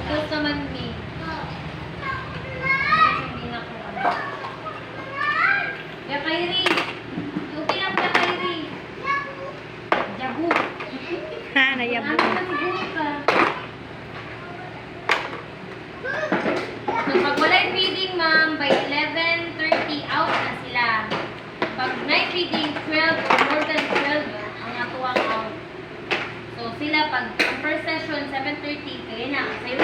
Tapos naman me. Hindi na ko ano. Ya Kairi. Okay lang ya Kairi. Jabu. Ha, nayabo. Ano na siguro ka? So pag walay feeding ma'am, by 11:30 out na sila. Pag night feeding, 12 or more than 12 ang atuang out. So sila pag ang first session 7:30 kaya na. Sa'yo